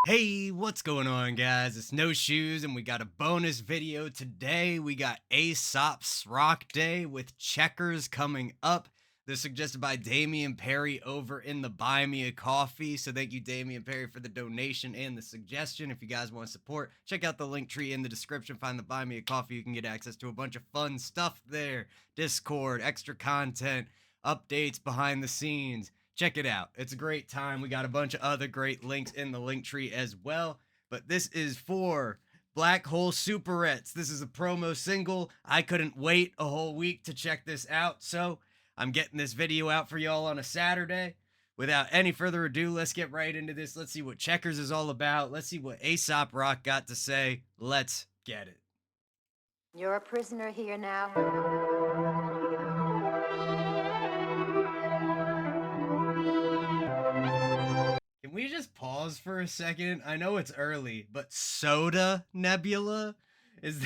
Hey, what's going on, guys? It's No Shoes, and we got a bonus video today. We got Aesop's Rock Day with Checkers coming up. This suggested by Damian Perry over in the Buy Me a Coffee. So thank you, Damian Perry, for the donation and the suggestion. If you guys want to support, check out the link tree in the description. Find the Buy Me a Coffee. You can get access to a bunch of fun stuff there. Discord, extra content, updates behind the scenes. Check it out. It's a great time. We got a bunch of other great links in the link tree as well. But this is for Black Hole Superettes. This is a promo single. I couldn't wait a whole week to check this out. So I'm getting this video out for y'all on a Saturday. Without any further ado, let's get right into this. Let's see what Checkers is all about. Let's see what Aesop Rock got to say. Let's get it. You're a prisoner here now. Can we just pause for a second? I know it's early, but Soda Nebula? Is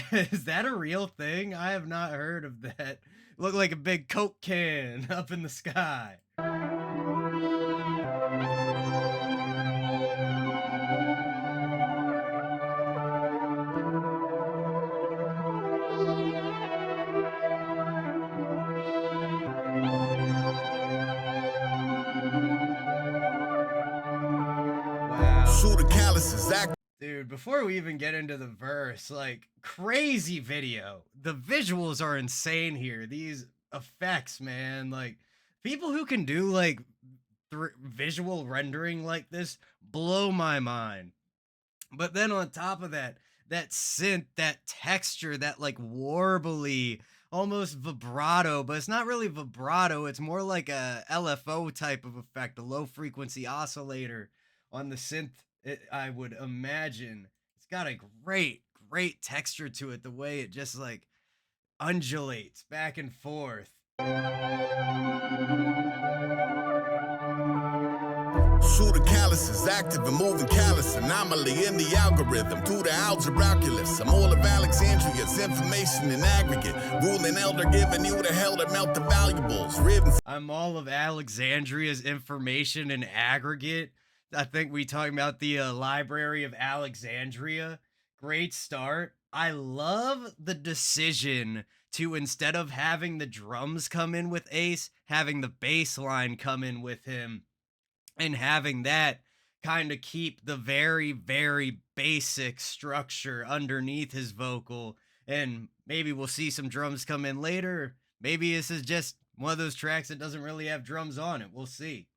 that a real thing? I have not heard of that. Look like a big Coke can up in the sky. Dude, before we even get into the verse, like, crazy video. The visuals are insane here. These effects, man. Like, people who can do, like, visual rendering like this blow my mind. But then on top of that, that synth, that texture, that, like, warbly, almost vibrato, but it's not really vibrato. It's more like a LFO type of effect, a low frequency oscillator on the synth. I would imagine it's got a great texture to it, the way it just like undulates back and forth. Pseudo-callus is active and moving callus anomaly in the algorithm through the algebraiculus. I'm all of Alexandria's information in aggregate. Ruling elder giving you the hell to melt the valuables. I'm all of Alexandria's information in aggregate. I think we talking about the Library of Alexandria. Great start. I love the decision to, instead of having the drums come in with Ace, having the bass line come in with him, and having that kind of keep the very basic structure underneath his vocal. And maybe we'll see some drums come in later. Maybe this is just one of those tracks that doesn't really have drums on it. We'll see.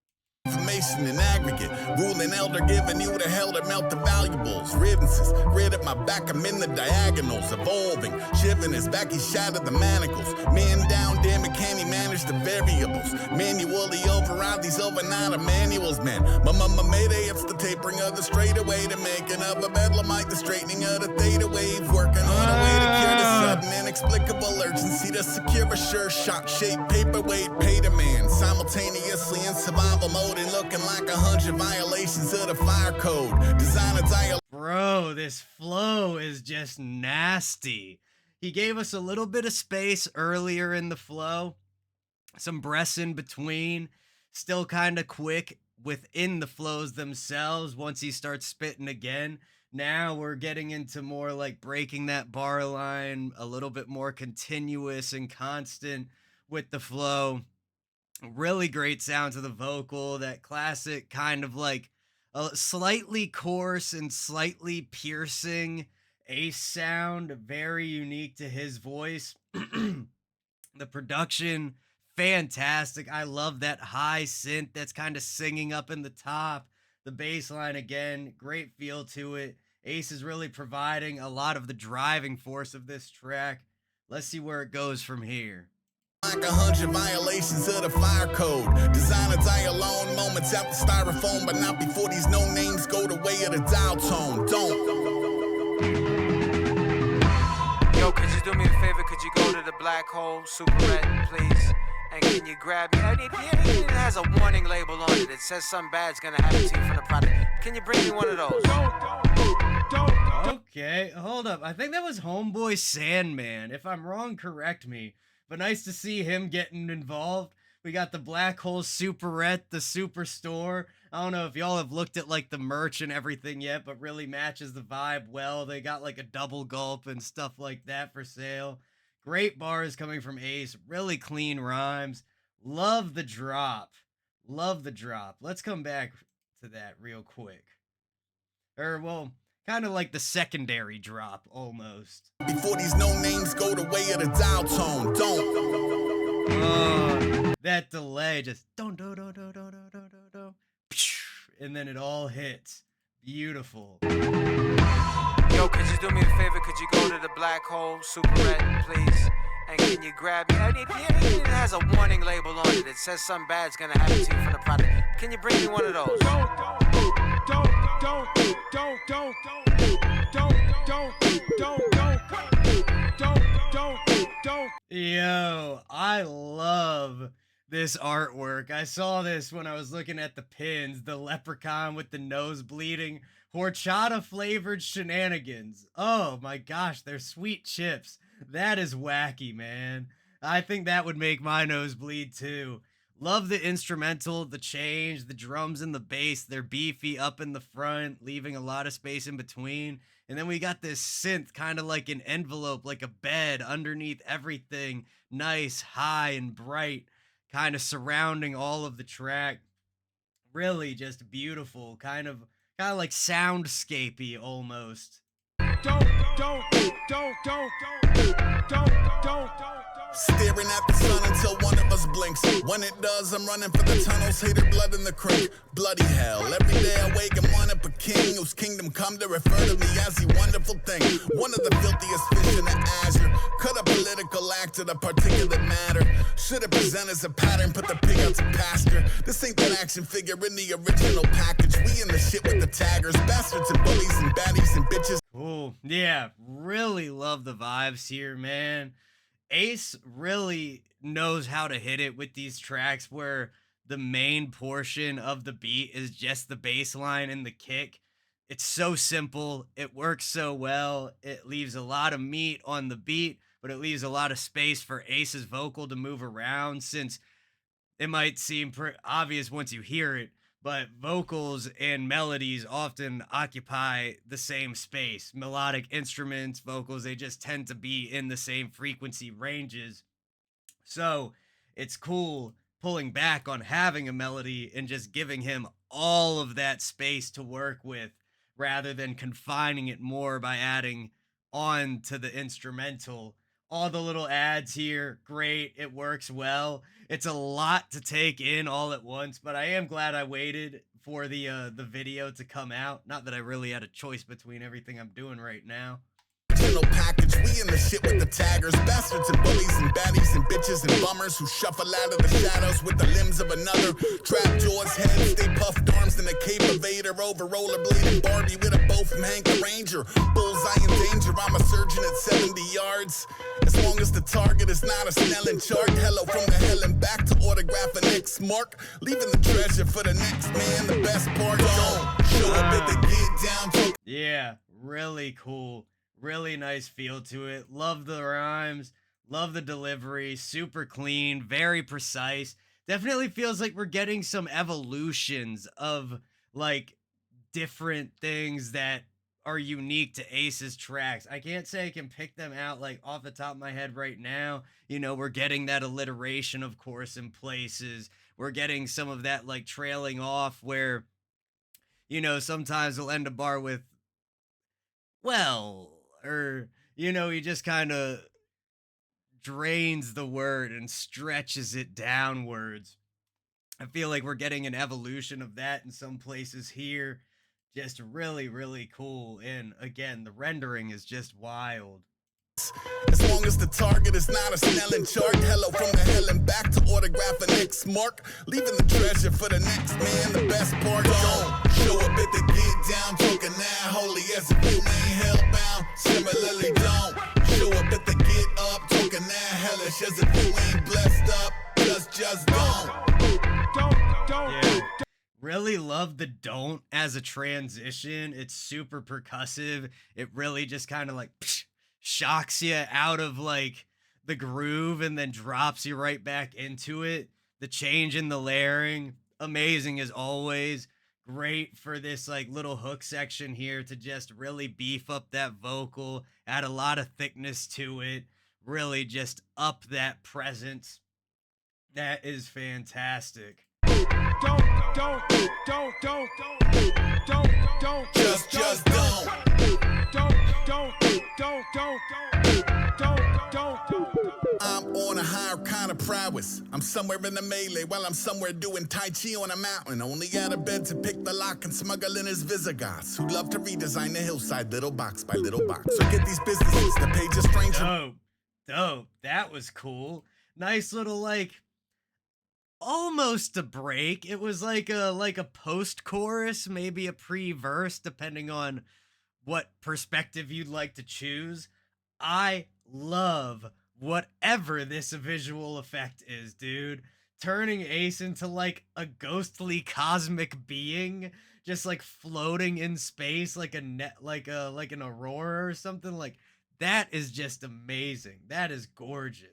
Information in aggregate, ruling elder giving you the hell to melt the valuables. Rhythms, rid at my back, I'm in the diagonals, evolving. Shivering his back, he shattered the manacles. Man down, damn it, can he manage the variables? Manually override these overnight manuals, man. My mayday, it's the tapering of the straightaway, the making of a bedlamite, the straightening of the theta wave. Working on a way to cure the sudden inexplicable urgency to secure a sure shot shape paperweight, pay the man. Simultaneously in survival mode. Looking like 100 violations of the fire code. Designer dial. Bro, this flow is just nasty. He gave us a little bit of space earlier in the flow, some breaths in between, still kind of quick within the flows themselves. Once he starts spitting again, now we're getting into more like breaking that bar line, a little bit more continuous and constant with the flow. Really great sound to the vocal, that classic kind of like a slightly coarse and slightly piercing Ace sound, very unique to his voice. The production, fantastic. I love that high synth that's kind of singing up in the top. The bass line, again, great feel to it. Ace is really providing a lot of the driving force of this track. Let's see where it goes from here. Like 100 violations of the fire code. Designer die alone, moments out the styrofoam, but not before these no names go the way of the dial tone. Don't. Yo, could you do me a favor? Could you go to the Black Hole Superette, please? And can you grab me? It has a warning label on it. It says something bad's gonna happen to you from the product. Can you bring me one of those? Okay, hold up. I think that was Homeboy Sandman. If I'm wrong, correct me. But nice to see him getting involved. We got the Black Hole Superette, the Superstore. I don't know if y'all have looked at like the merch and everything yet, but really matches the vibe well. They got like a double gulp and stuff like that for sale. Great bars coming from Ace, really clean rhymes. Love the drop. Love the drop. Let's come back to that real quick. Or, well, kind of like the secondary drop almost. Before these no names go the way of the dial tone, That delay just don't do do do do do do do do, and then it all hits. Beautiful. Yo, could you do me a favor? Could you go to the Black Hole Superette, please? And can you grab me? It has a warning label on it. It says something bad's gonna happen to you from the product. Can you bring me one of those? Yo, I love this artwork. I saw this when I was looking at the pins, the leprechaun with the nose bleeding, horchata flavored shenanigans. Oh my gosh, they're sweet chips. That is wacky, man. I think that would make my nose bleed too. Love the instrumental, the change, the drums and the bass. They're beefy up in the front, leaving a lot of space in between. And then we got this synth, kind of like an envelope, like a bed underneath everything. Nice, high, and bright, kind of surrounding all of the track. Really just beautiful, kind of like soundscapey almost. Staring at the sun until one of us blinks. When it does, I'm running for the tunnels, hater blood in the creek. Bloody hell. Every day I wake and one up a king whose kingdom come to refer to me as the wonderful thing. One of the filthiest fish in the azure. Cut a political act to the particulate matter. Should have presented as a pattern, put the pig out to pasture. This ain't that action figure in the original package. We in the shit with the taggers, bastards and bullies and baddies and bitches. Oh, yeah, really love the vibes here, man. Ace really knows how to hit it with these tracks where the main portion of the beat is just the bass line and the kick. It's so simple. It works so well. It leaves a lot of meat on the beat, but it leaves a lot of space for Ace's vocal to move around since it might seem obvious once you hear it, but vocals and melodies often occupy the same space. Melodic instruments, vocals, they just tend to be in the same frequency ranges. So it's cool pulling back on having a melody and just giving him all of that space to work with rather than confining it more by adding on to the instrumental. All the little ads here, great. It works well. It's a lot to take in all at once, but I am glad I waited for the video to come out. Not that I really had a choice between everything I'm doing right now. Package, we in the shit with the taggers, bastards and bullies and baddies and bitches and bummers who shuffle out of the shadows with the limbs of another. Trap jaws, heads, they puffed arms in a cape of Vader over rollerblading Barbie with a bow from Hank the Ranger. Bullseye in danger, I'm a surgeon at 70 yards. As long as the target is not a Snellen chart. Hello from the hell and back to autograph an X mark. Leaving the treasure for the next man, the best part. Don't show up at the get down. Yeah, really cool. Really nice feel to it. Love the rhymes. Love the delivery. Super clean. Very precise. Definitely feels like we're getting some evolutions of like different things that are unique to Ace's tracks. I can't say I can pick them out like off the top of my head right now. You know, we're getting that alliteration, of course, in places. We're getting some of that like trailing off where, you know, sometimes we'll end a bar with, well, or, you know, he just kind of drains the word and stretches it downwards. I feel like we're getting an evolution of that in some places here. Just really, really cool. And again, the rendering is just wild. As long as the target is not a Snellen chart. Hello from the hell and back to autograph an X mark. Leaving the treasure for the next man, the best part. Don't show up at the get down, talking that holy as if you ain't hellbound. Similarly, don't show up at the get up, talking that hellish as if you ain't blessed up. Just don't. Yeah. Really love the don't as a transition. It's super percussive. It really just kind of like shocks you out of like the groove and then drops you right back into it. The change in the layering, amazing as always. Great for this like little hook section here to just really beef up that vocal, add a lot of thickness to it, really just up that presence. That is fantastic. Don't, don't, don't, don't, don't, don't, just don't. I'm on a higher kind of prowess. I'm somewhere in the melee while I'm somewhere doing Tai Chi on a mountain. Only got a bed to pick the lock and smuggle in his Visigoths who love to redesign the hillside little box by little box. So get these businesses to page a stranger. Dope. Dope. That was cool. Nice little like almost a break. It was like a post chorus, maybe a pre-verse, depending on what perspective you'd like to choose. I love whatever this visual effect is, dude. Turning Ace into like a ghostly cosmic being, just like floating in space like a net like an aurora or something like that is just amazing. That is gorgeous.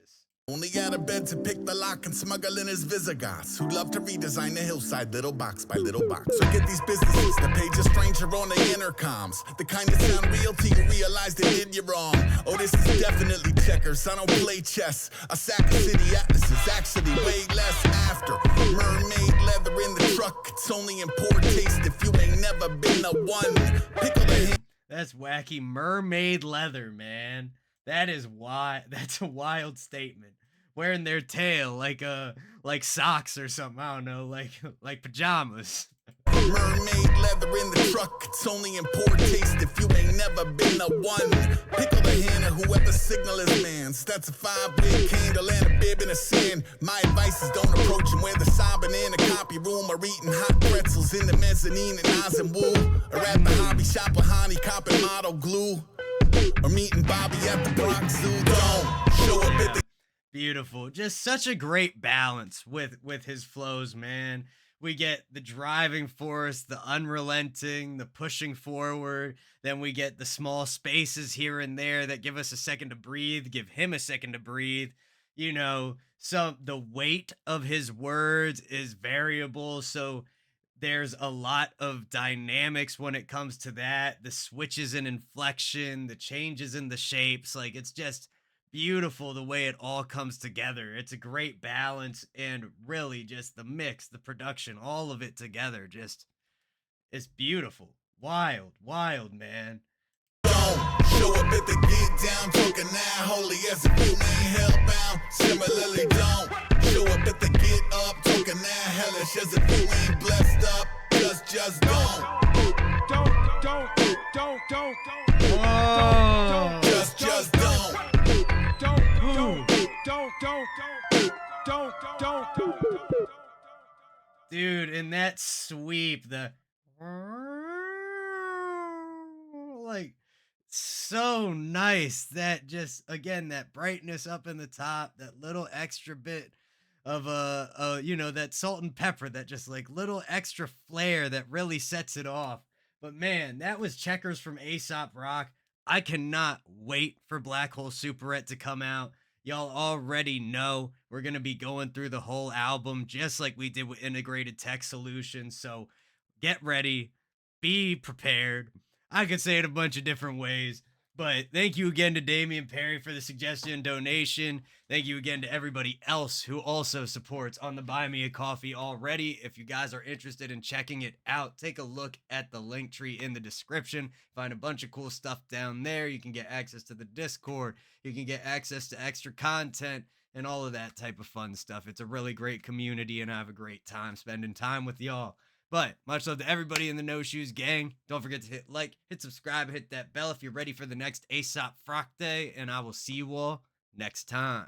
Only got a bed to pick the lock and smuggle in his Visigoths who love to redesign the hillside little box by little box. So get these businesses to page a stranger on the intercoms. The kind that sound real till you realize they did you wrong. Oh, this is definitely checkers. I don't play chess. A sack of city atlas is actually way less after. Mermaid leather in the truck. It's only in poor taste if you ain't never been a one. Pickle the hand. That's wacky. Mermaid leather, man. That is why that's a wild statement. Wearing their tail like socks or something. I don't know, like pajamas. Mermaid leather in the truck. It's only in poor taste if you ain't never been a one. Pickle the hand of whoever signal is man's. That's a 5-wick candle and a bib in the sand. My advice is don't approach him where the sobbing in a copy room or eating hot pretzels in the mezzanine at Oz and Woo. Or at the hobby shop with Honey copping model glue. Or meeting Bobby at the Bronx Zoo. Don't show up at the Beautiful. Just such a great balance with his flows, man. We get the driving force, the unrelenting, the pushing forward. Then we get the small spaces here and there that give us a second to breathe, give him a second to breathe. You know, so the weight of his words is variable, so there's a lot of dynamics when it comes to that. The switches in inflection, the changes in the shapes, like it's just beautiful the way it all comes together. It's a great balance and really just the mix, the production, all of it together just it's beautiful. Wild, wild, man. don't show up at the get down, talking now holy as if you ain't hellbound. Similarly, don't show up at the get up, talking now hellish as if you ain't blessed up. Just don't. Whoa. Just don't. Dude, and that sweep, the like so nice. That just again that brightness up in the top, that little extra bit of that salt and pepper, that just like little extra flair that really sets it off. But man, that was Checkers from Aesop Rock. I cannot wait for Black Hole Superette to come out. Y'all already know we're going to be going through the whole album just like we did with Integrated Tech Solutions. So get ready, be prepared. I could say it a bunch of different ways, but thank you again to Damian Perry for the suggestion and donation. Thank you again to everybody else who also supports on the Buy Me a Coffee already. If you guys are interested in checking it out, take a look at the link tree in the description. Find a bunch of cool stuff down there. You can get access to the Discord. You can get access to extra content and all of that type of fun stuff. It's a really great community, and I have a great time spending time with y'all. But much love to everybody in the No Shoes gang. Don't forget to hit like, hit subscribe, hit that bell if you're ready for the next Aesop Frock Day, and I will see you all next time.